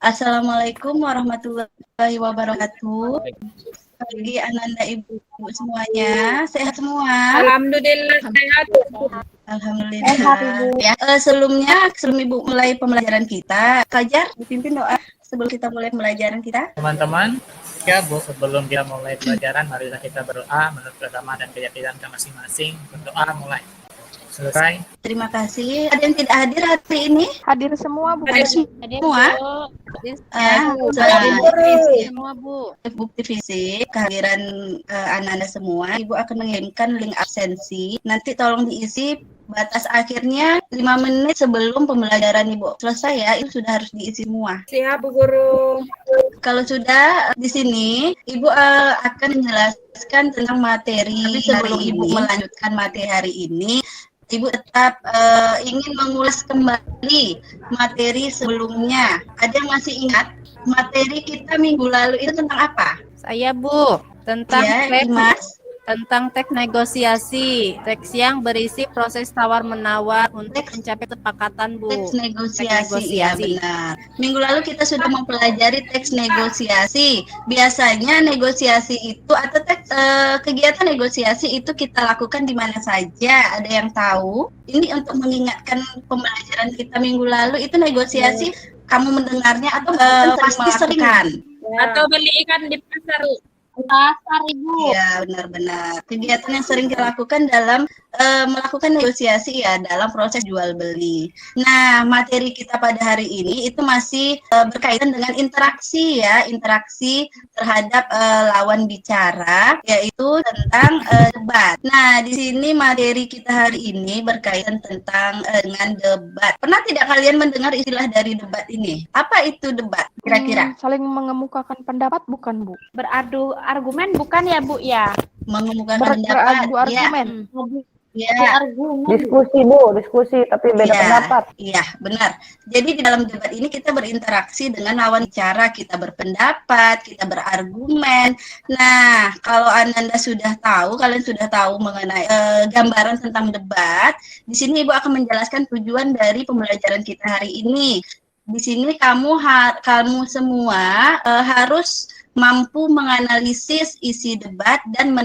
Assalamualaikum warahmatullahi wabarakatuh. Pagi Ananda Ibu semuanya, sehat semua? Alhamdulillah sehat. Alhamdulillah. Ya, sebelum Ibu mulai pembelajaran kita, Fajar dipimpin doa sebelum kita mulai pembelajaran kita. Teman-teman, ya Bu, sebelum kita mulai pelajaran, marilah kita berdoa menurut agama dan keyakinan kita masing-masing. Berdoa mulai. Selesai. Terima kasih. Ada yang tidak hadir hari ini? Hadir semua, Bu. Hadir semua. Semua, Bu. Bukti fisik kehadiran Ananda semua. Ibu akan mengirimkan link absensi. Nanti tolong diisi. Batas akhirnya 5 menit sebelum pembelajaran Ibu selesai ya. Itu sudah harus diisi semua. Siap, Bu Guru. Kalau sudah di sini, Ibu akan menjelaskan tentang materi. Tapi sebelum Ibu melanjutkan materi hari ini, Ibu tetap ingin mengulas kembali materi sebelumnya. Ada yang masih ingat materi kita minggu lalu itu tentang apa? Saya, Bu, tentang Tentang teks negosiasi, teks yang berisi proses tawar-menawar untuk mencapai kesepakatan, Bu. Teks negosiasi, ya benar. Minggu lalu kita sudah mempelajari teks negosiasi. Biasanya negosiasi itu atau kegiatan negosiasi itu kita lakukan di mana saja. Ada yang tahu? Ini untuk mengingatkan pembelajaran kita minggu lalu itu negosiasi. Kamu mendengarnya atau pasti sering kan? Atau beli ikan di pasar. Pasar, Ibu. Ya, benar-benar. Kegiatan yang sering kita lakukan dalam melakukan negosiasi ya dalam proses jual beli. Nah, materi kita pada hari ini itu masih berkaitan dengan interaksi ya, interaksi terhadap lawan bicara, yaitu tentang debat. Nah, di sini materi kita hari ini berkaitan tentang dengan debat. Pernah tidak kalian mendengar istilah dari debat ini? Apa itu debat kira-kira? Saling mengemukakan pendapat bukan, Bu? Beradu argumen bukan ya, Bu, ya? Mengemukakan pendapat. Beradu argumen. Ya. Diskusi, Bu, diskusi tapi beda pendapat. Iya, benar. Jadi di dalam debat ini kita berinteraksi dengan lawan bicara, kita berpendapat, kita berargumen. Nah, kalau Ananda sudah tahu, kalian sudah tahu mengenai gambaran tentang debat, di sini Ibu akan menjelaskan tujuan dari pembelajaran kita hari ini. Di sini kamu semua harus mampu menganalisis isi debat dan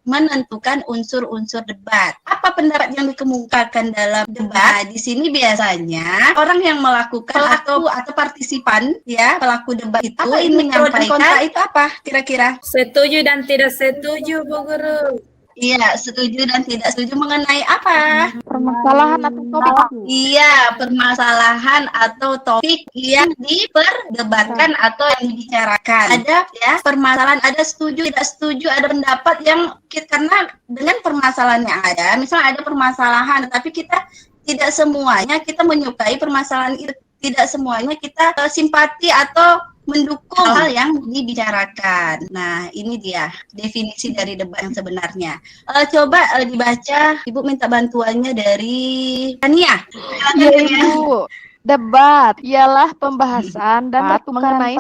menentukan unsur-unsur debat. Apa pendapat yang dikemukakan dalam debat? Di sini biasanya orang yang melakukan atau partisipan ya pelaku debat itu ingin menyampaikan itu apa kira-kira? Setuju dan tidak setuju, Bu Guru. Iya, setuju dan tidak setuju mengenai apa? Permasalahan atau topik. Iya, permasalahan atau topik yang diperdebatkan atau yang dibicarakan. Ada ya permasalahan, ada setuju, tidak setuju, ada pendapat yang karena dengan permasalahannya ada. Misalnya ada permasalahan, tapi kita tidak semuanya kita menyukai permasalahan itu. Tidak semuanya kita simpati atau mendukung hal yang dibicarakan. Nah, ini dia definisi dari debat yang sebenarnya. Coba dibaca, Ibu minta bantuannya dari Tania. Iya, Ibu. Debat ialah pembahasan dan mengenai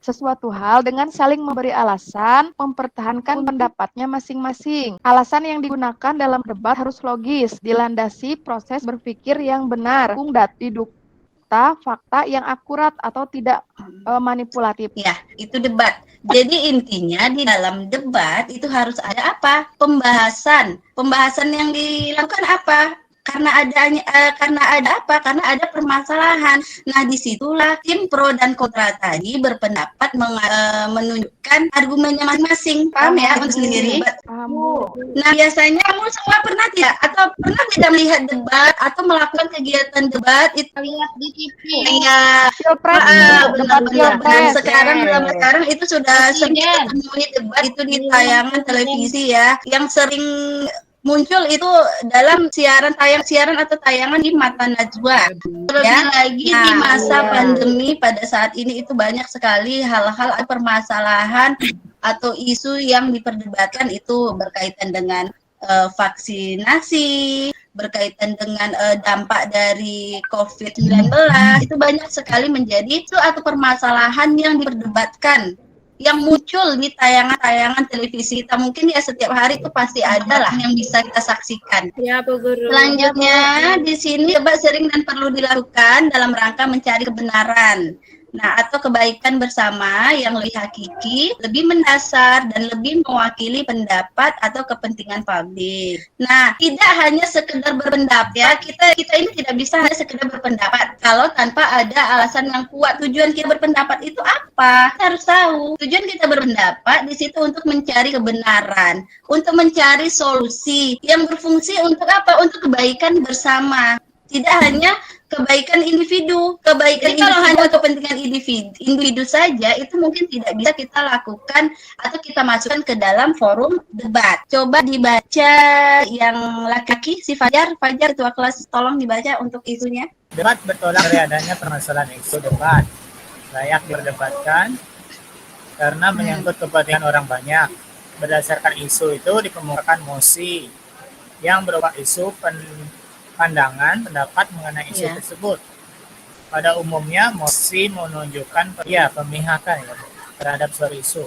sesuatu hal dengan saling memberi alasan, mempertahankan pendapatnya masing-masing. Alasan yang digunakan dalam debat harus logis, dilandasi proses berpikir yang benar, fakta yang akurat atau tidak manipulatif. Ya, itu debat. Jadi intinya di dalam debat itu harus ada apa? Pembahasan. Pembahasan yang dilakukan apa? Karena ada apa? Karena ada permasalahan. Nah, disitulah tim pro dan kontra tadi berpendapat menunjukkan argumennya masing-masing. Paham ya untuk sendiri? Nah, biasanya kamu semua pernah tidak melihat debat atau melakukan kegiatan debat itu lihat di TV? Iya. Sekarang itu sudah sering menemui debat itu di tayangan televisi ya, yang sering muncul itu dalam siaran atau tayangan di Mata Najwa. Terlebih lagi di masa pandemi pada saat ini itu banyak sekali hal-hal permasalahan atau isu yang diperdebatkan itu berkaitan dengan vaksinasi, berkaitan dengan dampak dari COVID-19. Itu banyak sekali menjadi isu atau permasalahan yang diperdebatkan, yang muncul di tayangan-tayangan televisi kita. Mungkin ya setiap hari itu pasti ada lah yang bisa kita saksikan. Ya, Bu Guru. Selanjutnya di sini debat sering dan perlu dilakukan dalam rangka mencari kebenaran. Nah, atau kebaikan bersama yang lebih hakiki, lebih mendasar, dan lebih mewakili pendapat atau kepentingan publik. Nah, tidak hanya sekedar berpendapat ya, kita ini tidak bisa hanya sekedar berpendapat kalau tanpa ada alasan yang kuat. Tujuan kita berpendapat itu apa? Kita harus tahu. Tujuan kita berpendapat di situ untuk mencari kebenaran, untuk mencari solusi yang berfungsi untuk apa? Untuk kebaikan bersama. Tidak hanya kebaikan individu. Jadi kalau hanya kepentingan individu saja, itu mungkin tidak bisa kita lakukan atau kita masukkan ke dalam forum debat. Coba dibaca yang laki-laki, si Fajar, ketua kelas, tolong dibaca untuk isunya. Debat bertolak dari adanya permasalahan isu debat. Layak diperdebatkan karena menyangkut kepentingan orang banyak. Berdasarkan isu itu dikemukakan mosi yang berupa isu pandangan, pendapat mengenai isu tersebut. Pada umumnya, mosi menunjukkan pemihakan terhadap suatu isu.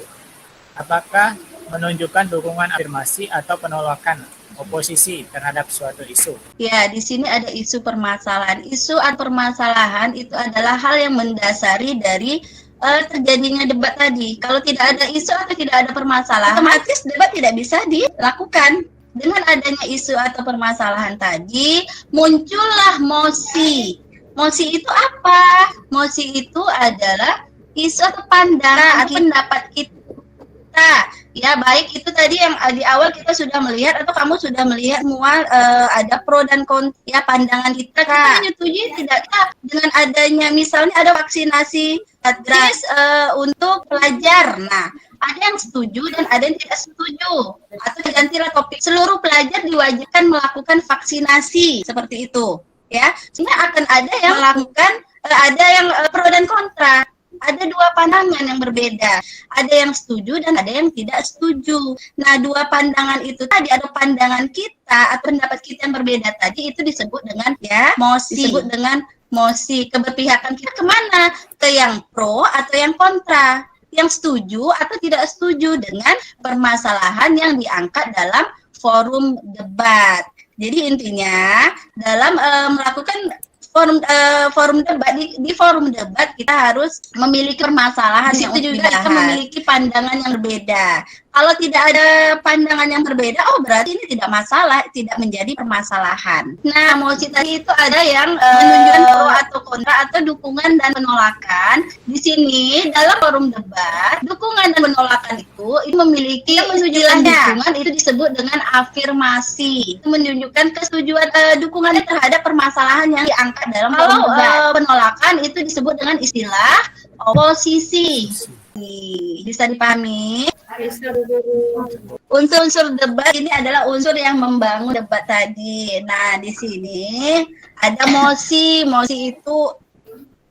Apakah menunjukkan dukungan afirmasi atau penolakan oposisi terhadap suatu isu? Ya, di sini ada isu permasalahan. Isu atau permasalahan itu adalah hal yang mendasari dari terjadinya debat tadi. Kalau tidak ada isu atau tidak ada permasalahan, otomatis debat tidak bisa dilakukan. Dengan adanya isu atau permasalahan tadi, muncullah mosi. Mosi itu apa? Mosi itu adalah isu atau pandangan atau pendapat kita. Ya, baik itu tadi yang di awal kita sudah melihat atau kamu sudah melihat semua ada pro dan kontra ya, pandangan kita menyetujui tidak dengan adanya misalnya ada vaksinasi gratis untuk pelajar. Nah, ada yang setuju dan ada yang tidak setuju. Atau digantilah topik, seluruh pelajar diwajibkan melakukan vaksinasi, seperti itu. Ya, sehingga akan ada yang melakukan, ada yang pro dan kontra. Ada dua pandangan yang berbeda. Ada yang setuju dan ada yang tidak setuju. Nah, dua pandangan itu tadi, ada pandangan kita atau pendapat kita yang berbeda tadi, itu disebut dengan mosi. Disebut dengan mosi. Keberpihakan kita kemana? Ke yang pro atau yang kontra? Yang setuju atau tidak setuju dengan permasalahan yang diangkat dalam forum debat. Jadi intinya dalam melakukan forum debat, di forum debat kita harus memiliki permasalahan yang juga kita memiliki pandangan yang berbeda. Kalau tidak ada pandangan yang berbeda, oh berarti ini tidak masalah, tidak menjadi permasalahan. Nah, mosi tadi itu ada yang menunjukkan pro atau kontra atau dukungan dan penolakan. Di sini dalam forum debat, dukungan dan penolakan itu memiliki istilah dukungan itu disebut dengan afirmasi. Itu menunjukkan kesetujuan dukungan terhadap permasalahan yang diangkat dalam forum debat. Penolakan itu disebut dengan istilah oposisi. Bisa dipahami? Bisa, Bu Guru. Unsur-unsur debat ini adalah unsur yang membangun debat tadi. Nah, di sini ada mosi. Mosi itu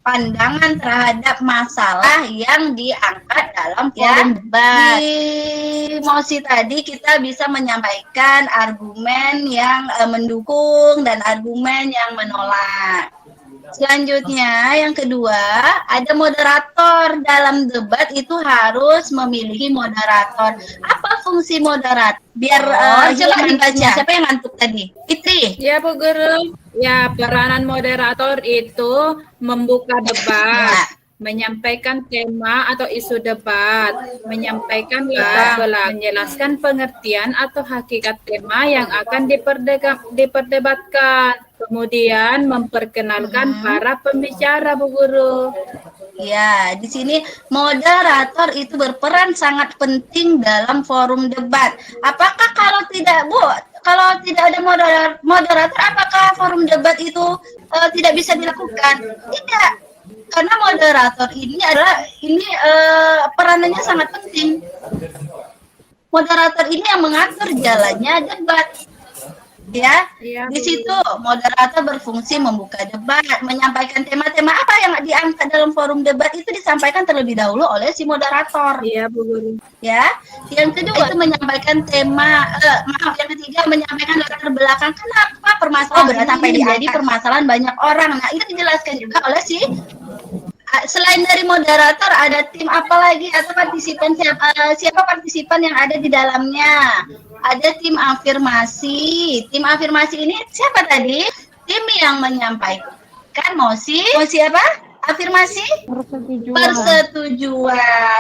pandangan terhadap masalah yang diangkat dalam forum debat. Di mosi tadi kita bisa menyampaikan argumen yang mendukung dan argumen yang menolak. Selanjutnya, yang kedua, ada moderator. Dalam debat itu harus memiliki moderator. Apa fungsi moderator? Biar coba dibaca. Siapa yang ngantuk tadi? Fitri. Ya, Bu Guru. Ya, peranan moderator itu membuka debat, menyampaikan tema atau isu debat, menyampaikan menjelaskan pengertian atau hakikat tema yang akan diperdebatkan. Kemudian memperkenalkan para pembicara, Bu Guru. Ya, di sini moderator itu berperan sangat penting dalam forum debat. Apakah kalau tidak ada moderator, apakah forum debat itu tidak bisa dilakukan? Tidak, karena moderator ini peranannya sangat penting. Moderator ini yang mengatur jalannya debat. Ya, di situ moderator berfungsi membuka debat, menyampaikan tema-tema apa yang diangkat dalam forum debat itu disampaikan terlebih dahulu oleh si moderator. Iya, Bu Guru. Ya, yang kedua itu menyampaikan tema, yang ketiga menyampaikan latar belakang kenapa permasalahan sampai menjadi permasalahan banyak orang. Nah, itu dijelaskan juga oleh si selain dari moderator ada tim apa lagi atau partisipan siapa partisipan yang ada di dalamnya? Ada tim afirmasi. Tim afirmasi ini siapa tadi? Tim yang menyampaikan mosi apa? Afirmasi Persetujuan.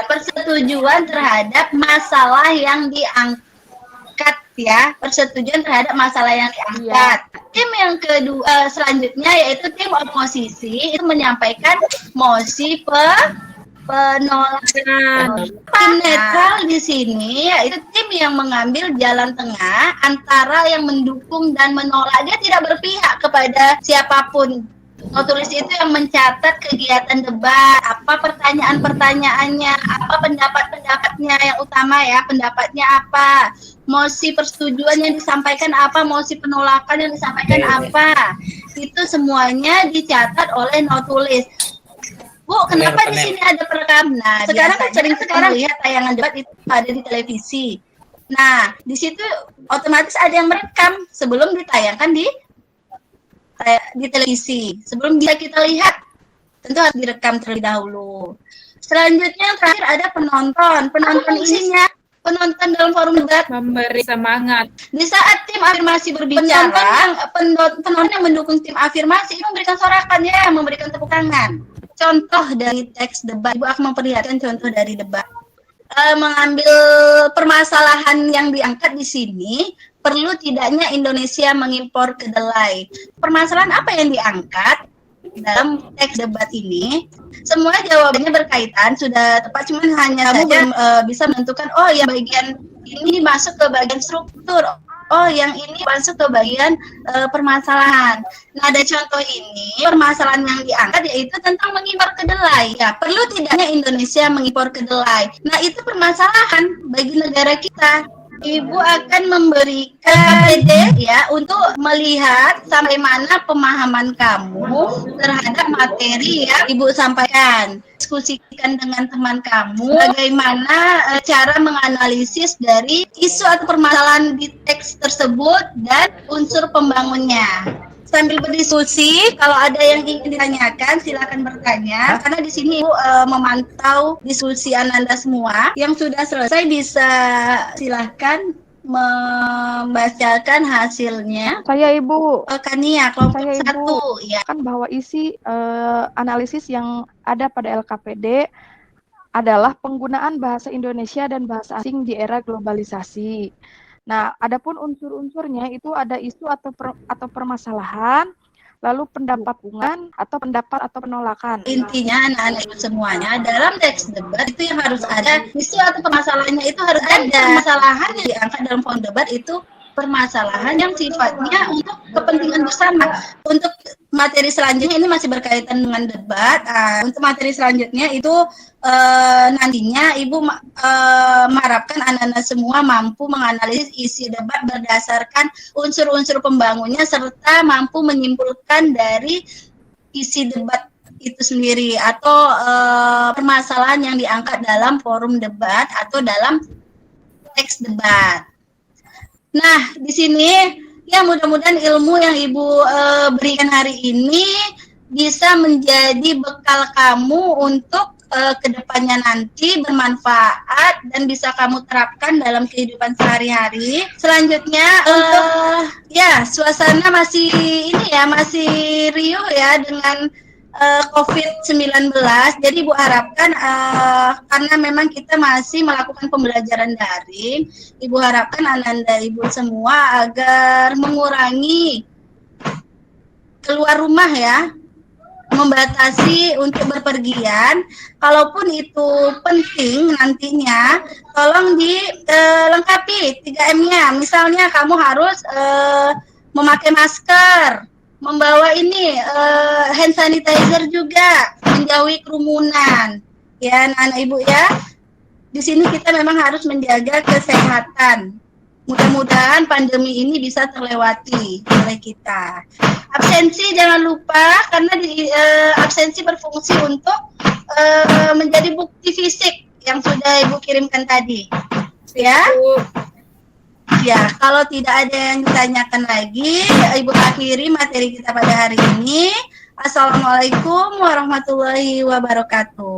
persetujuan terhadap masalah yang diangkat ya, persetujuan terhadap masalah yang diangkat. Tim yang kedua selanjutnya yaitu tim oposisi itu menyampaikan mosi penolakan. Tim netral di sini yaitu tim yang mengambil jalan tengah antara yang mendukung dan menolak. Dia tidak berpihak kepada siapapun. Notulis itu yang mencatat kegiatan debat, apa pertanyaan-pertanyaannya, apa pendapat-pendapatnya yang utama ya, pendapatnya apa, mosi persetujuan yang disampaikan apa, mosi penolakan yang disampaikan apa. Itu semuanya dicatat oleh notulis. Bu, kenapa di sini ada perekam? Nah, sekarang kan sering lihat tayangan debat itu ada di televisi. Nah, di situ otomatis ada yang merekam sebelum ditayangkan di televisi. Sebelum bisa kita lihat, tentu harus direkam terlebih dahulu. Selanjutnya yang terakhir ada penonton. Penonton isinya penonton dalam forum debat Memberi semangat. di saat tim afirmasi berbicara, penonton yang mendukung tim afirmasi itu memberikan sorakan ya, memberikan tepuk tangan. Contoh dari teks debat, Ibu akan memperlihatkan contoh dari debat. Mengambil permasalahan yang diangkat di sini, perlu tidaknya Indonesia mengimpor kedelai. Permasalahan apa yang diangkat dalam teks debat ini? Semua jawabannya berkaitan, sudah tepat, cuman hanya saja bisa menentukan, oh yang bagian ini masuk ke bagian struktur, oh yang ini masuk ke bagian permasalahan. Nah, ada contoh ini, permasalahan yang diangkat yaitu tentang mengimpor kedelai. Ya, perlu tidaknya Indonesia mengimpor kedelai. Nah, itu permasalahan bagi negara kita. Ibu akan memberikan PD ya untuk melihat sampai mana pemahaman kamu terhadap materi yang Ibu sampaikan. Diskusikan dengan teman kamu bagaimana cara menganalisis dari isu atau permasalahan di teks tersebut dan unsur pembangunnya. Sambil berdiskusi, kalau ada yang ingin ditanyakan, silakan bertanya. Karena di sini Ibu memantau diskusi Ananda semua. Yang sudah selesai bisa silakan membacakan hasilnya. Saya Ibu. Kania, kelompok Saya, Ibu. 1. Ya. Kan bahwa isi analisis yang ada pada LKPD adalah penggunaan bahasa Indonesia dan bahasa asing di era globalisasi. Nah, adapun unsur-unsurnya itu ada isu atau permasalahan, lalu pendapat atau pendapat atau penolakan. Intinya anak-anak itu semuanya dalam teks debat itu yang harus ada isu atau permasalahannya itu harus ada. Permasalahan yang diangkat dalam forum debat itu permasalahan yang sifatnya untuk kepentingan bersama. Untuk materi selanjutnya ini masih berkaitan dengan debat. Untuk materi selanjutnya itu nantinya Ibu mengharapkan anak-anak semua mampu menganalisis isi debat berdasarkan unsur-unsur pembangunnya serta mampu menyimpulkan dari isi debat itu sendiri atau permasalahan yang diangkat dalam forum debat atau dalam teks debat. Nah, di sini ya mudah-mudahan ilmu yang Ibu berikan hari ini bisa menjadi bekal kamu untuk kedepannya nanti bermanfaat dan bisa kamu terapkan dalam kehidupan sehari-hari. Selanjutnya ya suasana masih ini ya masih riuh ya dengan COVID-19. Jadi Ibu harapkan karena memang kita masih melakukan pembelajaran daring, Ibu harapkan Ananda Ibu semua agar mengurangi keluar rumah ya, membatasi untuk berpergian. Kalaupun itu penting nantinya, tolong dilengkapi 3M-nya. Misalnya kamu harus memakai masker, membawa ini hand sanitizer juga, menjauhi kerumunan. Ya, anak-anak Ibu ya. Di sini kita memang harus menjaga kesehatan. Mudah-mudahan pandemi ini bisa terlewati oleh kita. Absensi jangan lupa karena absensi berfungsi untuk menjadi bukti fisik yang sudah Ibu kirimkan tadi. Ya. Ya, kalau tidak ada yang ditanyakan lagi, Ibu akhiri materi kita pada hari ini. Assalamualaikum warahmatullahi wabarakatuh.